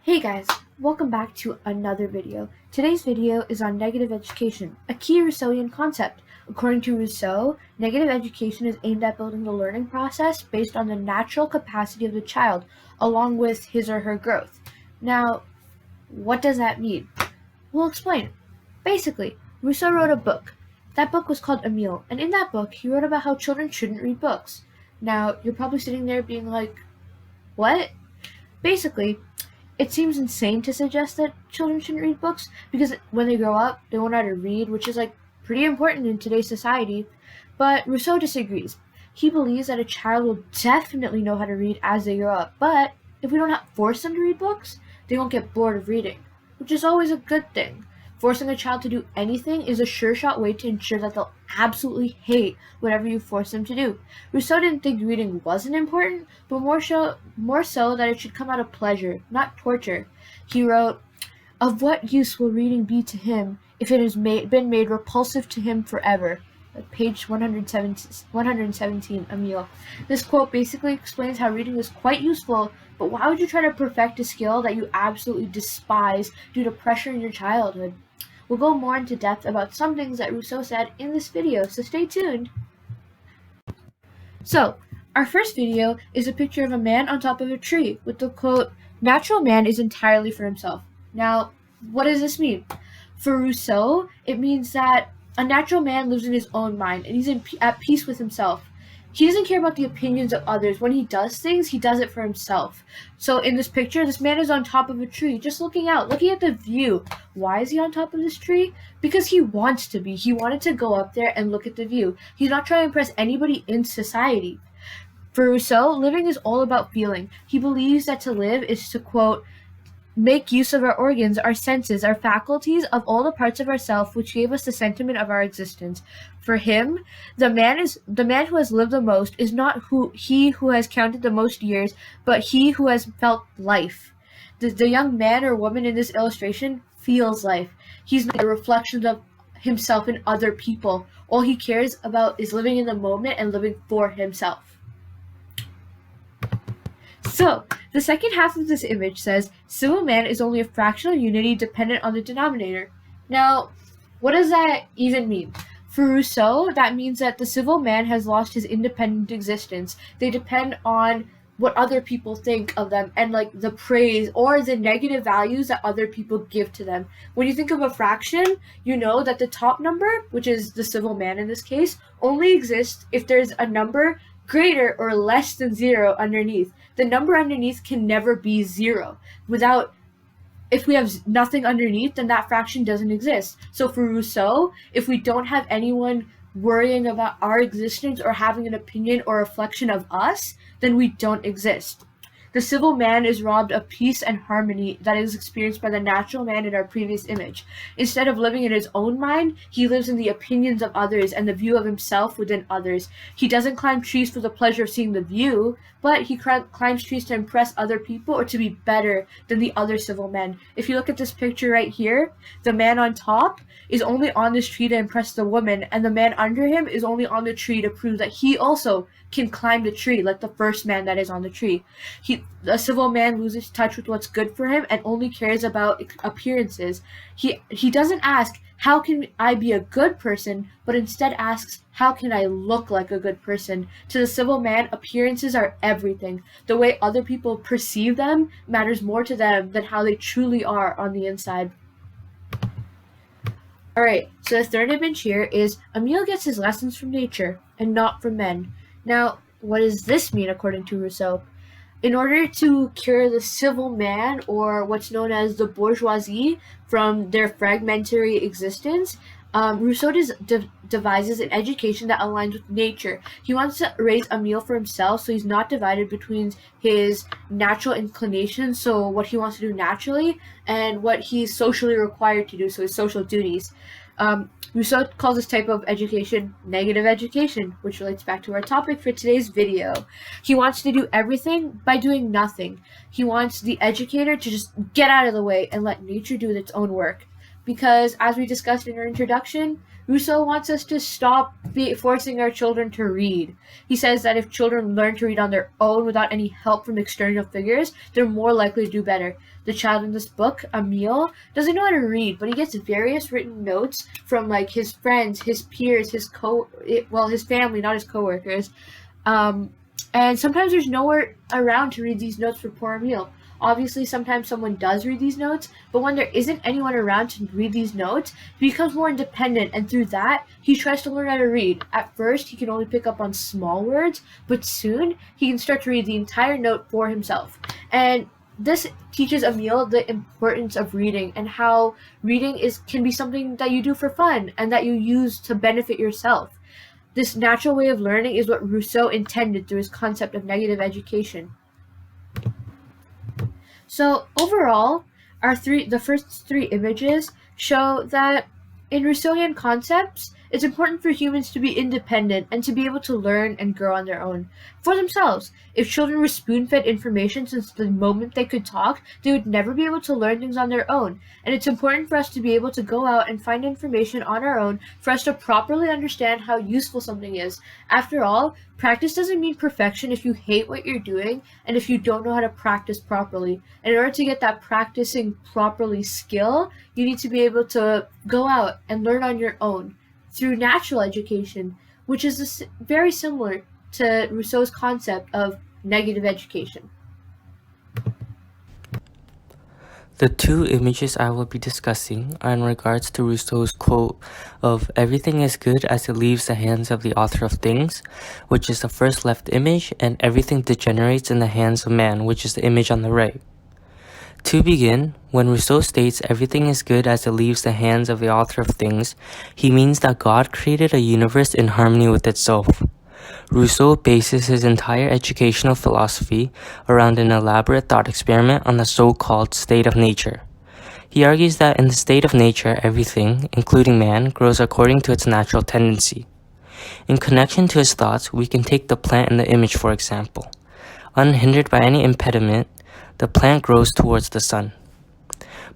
Hey guys, welcome back to another video. Today's video is on negative education, a key Rousseauian concept. According to Rousseau, negative education is aimed at building the learning process based on the natural capacity of the child, along with his or her growth. Now, what does that mean? We'll explain. Basically, Rousseau wrote a book. That book was called Emile, and in that book, he wrote about how children shouldn't read books. Now, you're probably sitting there being like, what? Basically, it seems insane to suggest that children shouldn't read books because when they grow up, they won't know how to read, which is pretty important in today's society. But Rousseau disagrees. He believes that a child will definitely know how to read as they grow up, but if we don't force them to read books, they won't get bored of reading, which is always a good thing. Forcing a child to do anything is a sure shot way to ensure that they'll absolutely hate whatever you force them to do. Rousseau didn't think reading wasn't important, but more so that it should come out of pleasure, not torture. He wrote, "Of what use will reading be to him if it has been made repulsive to him forever?" Page 117, Emile. This quote basically explains how reading is quite useful, but why would you try to perfect a skill that you absolutely despise due to pressure in your childhood? We'll go more into depth about some things that Rousseau said in this video, so stay tuned. So, our first video is a picture of a man on top of a tree with the quote, "Natural man is entirely for himself." Now, what does this mean? For Rousseau, it means that a natural man lives in his own mind and he's at peace with himself. He doesn't care about the opinions of others. When he does things, he does it for himself. So in this picture, this man is on top of a tree, just looking out, looking at the view. Why is he on top of this tree? Because he wants to be. He wanted to go up there and look at the view. He's not trying to impress anybody in society. For Rousseau, living is all about feeling. He believes that to live is to, quote, "make use of our organs, our senses, our faculties, of all the parts of ourself which gave us the sentiment of our existence." For him, the man who has lived the most is not he who has counted the most years, but he who has felt life. The young man or woman in this illustration feels life. He's not a reflection of himself in other people. All he cares about is living in the moment and living for himself. So, the second half of this image says, "Civil man is only a fractional unity dependent on the denominator." Now, what does that even mean? For Rousseau, that means that the civil man has lost his independent existence. They depend on what other people think of them and the praise or the negative values that other people give to them. When you think of a fraction, you know that the top number, which is the civil man in this case, only exists if there's a number greater or less than 0 underneath. The number underneath can never be 0. If we have nothing underneath, then that fraction doesn't exist. So for Rousseau, if we don't have anyone worrying about our existence or having an opinion or reflection of us, then we don't exist. The civil man is robbed of peace and harmony that is experienced by the natural man in our previous image. Instead of living in his own mind, he lives in the opinions of others and the view of himself within others. He doesn't climb trees for the pleasure of seeing the view, but he climbs trees to impress other people or to be better than the other civil men. If you look at this picture right here, the man on top is only on this tree to impress the woman, and the man under him is only on the tree to prove that he also can climb the tree like the first man that is on the tree. A civil man loses touch with what's good for him and only cares about appearances. He doesn't ask, "How can I be a good person?" but instead asks, "How can I look like a good person?" To the civil man, appearances are everything. The way other people perceive them matters more to them than how they truly are on the inside. Alright, so the third image here is Emile gets his lessons from nature and not from men. Now, what does this mean according to Rousseau? In order to cure the civil man, or what's known as the bourgeoisie, from their fragmentary existence, Rousseau devises an education that aligns with nature. He wants to raise Emile for himself, so he's not divided between his natural inclinations, so what he wants to do naturally, and what he's socially required to do, so his social duties. Rousseau calls this type of education negative education, which relates back to our topic for today's video. He wants to do everything by doing nothing. He wants the educator to just get out of the way and let nature do its own work. Because, as we discussed in our introduction, Rousseau wants us to stop forcing our children to read. He says that if children learn to read on their own without any help from external figures, they're more likely to do better. The child in this book, Emile, doesn't know how to read, but he gets various written notes from like his friends, his peers, his family, not his coworkers. And sometimes there's nowhere around to read these notes for poor Emile. Obviously, sometimes someone does read these notes, but when there isn't anyone around to read these notes, he becomes more independent, and through that, he tries to learn how to read. At first, he can only pick up on small words, but soon, he can start to read the entire note for himself. And this teaches Emile the importance of reading and how reading can be something that you do for fun and that you use to benefit yourself. This natural way of learning is what Rousseau intended through his concept of negative education. So overall, the first three images show that in Rousseauian concepts, it's important for humans to be independent and to be able to learn and grow on their own for themselves. If children were spoon-fed information since the moment they could talk, they would never be able to learn things on their own. And it's important for us to be able to go out and find information on our own for us to properly understand how useful something is. After all, practice doesn't mean perfection if you hate what you're doing and if you don't know how to practice properly. And in order to get that practicing properly skill, you need to be able to go out and learn on your own through natural education, which is very similar to Rousseau's concept of negative education. The two images I will be discussing are in regards to Rousseau's quote of "everything is good as it leaves the hands of the author of things," which is the first left image, and "everything degenerates in the hands of man," which is the image on the right. To begin, when Rousseau states everything is good as it leaves the hands of the author of things, he means that God created a universe in harmony with itself. Rousseau bases his entire educational philosophy around an elaborate thought experiment on the so-called state of nature. He argues that in the state of nature, everything, including man, grows according to its natural tendency. In connection to his thoughts, we can take the plant in the image, for example. Unhindered by any impediment, the plant grows towards the sun.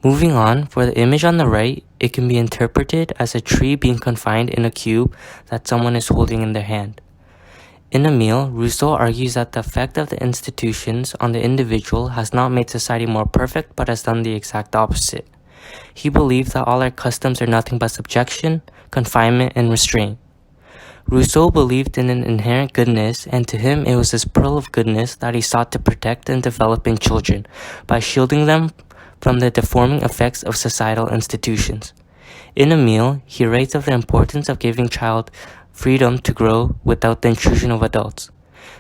Moving on, for the image on the right, it can be interpreted as a tree being confined in a cube that someone is holding in their hand. In Emile, Rousseau argues that the effect of the institutions on the individual has not made society more perfect, but has done the exact opposite. He believed that all our customs are nothing but subjection, confinement, and restraint. Rousseau believed in an inherent goodness, and to him it was this pearl of goodness that he sought to protect and develop in children by shielding them from the deforming effects of societal institutions. In Emile, he writes of the importance of giving child freedom to grow without the intrusion of adults.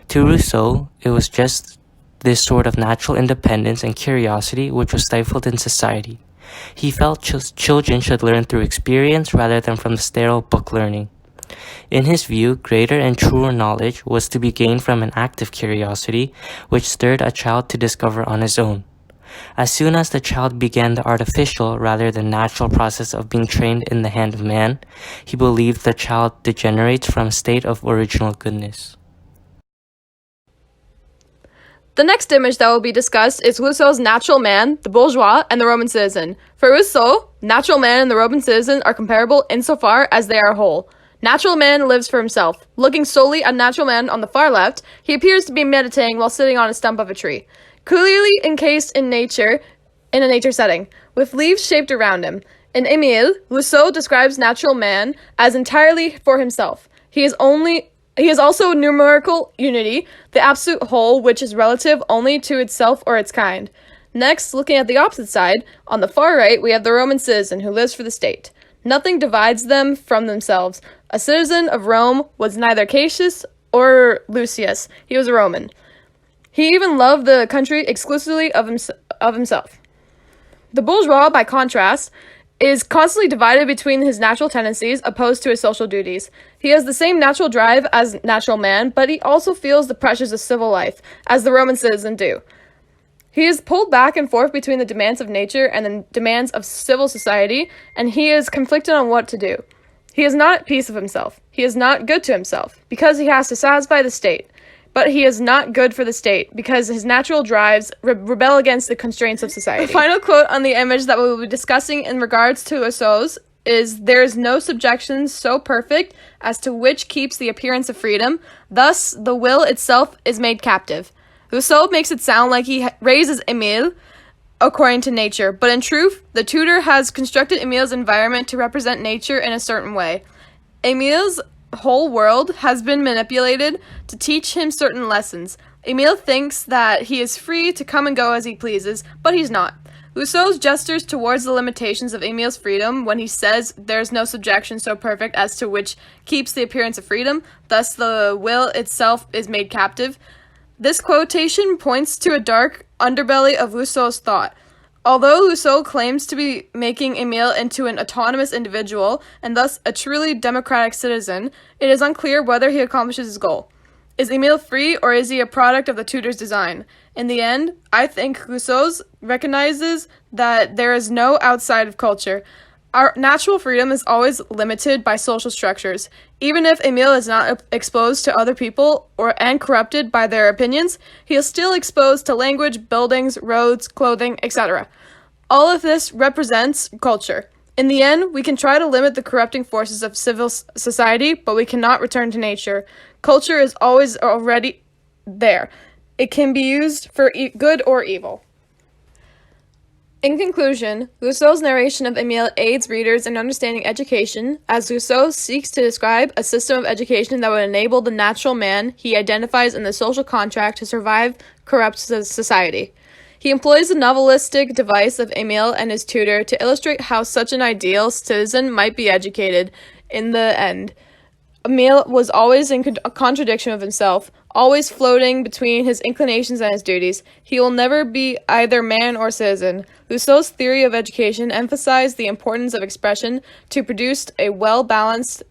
To Rousseau, it was just this sort of natural independence and curiosity which was stifled in society. He felt children should learn through experience rather than from the sterile book learning. In his view, greater and truer knowledge was to be gained from an active curiosity, which stirred a child to discover on his own. As soon as the child began the artificial rather than natural process of being trained in the hand of man, he believed the child degenerates from a state of original goodness. The next image that will be discussed is Rousseau's natural man, the bourgeois, and the Roman citizen. For Rousseau, natural man and the Roman citizen are comparable insofar as they are whole. Natural man lives for himself. Looking solely at natural man on the far left, he appears to be meditating while sitting on a stump of a tree, clearly encased in a nature setting, with leaves shaped around him. In Emile, Rousseau describes natural man as entirely for himself. He is also numerical unity, the absolute whole which is relative only to itself or its kind. Next, looking at the opposite side, on the far right, we have the Roman citizen who lives for the state. Nothing divides them from themselves. A citizen of Rome was neither Cassius or Lucius. He was a Roman. He even loved the country exclusively of himself. The bourgeois, by contrast, is constantly divided between his natural tendencies opposed to his social duties. He has the same natural drive as natural man, but he also feels the pressures of civil life, as the Roman citizen do. He is pulled back and forth between the demands of nature and the demands of civil society, and he is conflicted on what to do. He is not at peace with himself. He is not good to himself, because he has to satisfy the state. But he is not good for the state, because his natural drives rebel against the constraints of society. The final quote on the image that we will be discussing in regards to Rousseau's is there is no subjection so perfect as to which keeps the appearance of freedom, thus the will itself is made captive. Rousseau makes it sound like he raises Emile according to nature, but in truth, the tutor has constructed Emile's environment to represent nature in a certain way. Emile's whole world has been manipulated to teach him certain lessons. Emile thinks that he is free to come and go as he pleases, but he's not. Rousseau gestures towards the limitations of Emile's freedom when he says there is no subjection so perfect as to which keeps the appearance of freedom, thus the will itself is made captive. This quotation points to a dark underbelly of Rousseau's thought. Although Rousseau claims to be making Emile into an autonomous individual and thus a truly democratic citizen, it is unclear whether he accomplishes his goal. Is Emile free, or is he a product of the tutor's design? In the end, I think Rousseau recognizes that there is no outside of culture. Our natural freedom is always limited by social structures. Even if Emile is not exposed to other people and corrupted by their opinions, he is still exposed to language, buildings, roads, clothing, etc. All of this represents culture. In the end, we can try to limit the corrupting forces of civil society, but we cannot return to nature. Culture is always already there. It can be used for good or evil. In conclusion, Rousseau's narration of Emile aids readers in understanding education, as Rousseau seeks to describe a system of education that would enable the natural man he identifies in the social contract to survive corrupt society. He employs the novelistic device of Emile and his tutor to illustrate how such an ideal citizen might be educated. In the end, Emile was always in contradiction of himself, always floating between his inclinations and his duties. He will never be either man or citizen. Rousseau's theory of education emphasized the importance of expression to produce a well-balanced,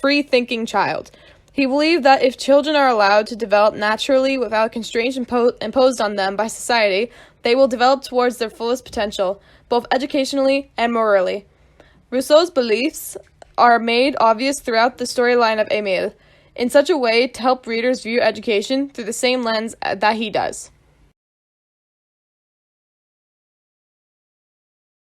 free-thinking child. He believed that if children are allowed to develop naturally without constraints imposed on them by society, they will develop towards their fullest potential, both educationally and morally. Rousseau's beliefs are made obvious throughout the storyline of Emile, in such a way to help readers view education through the same lens that he does.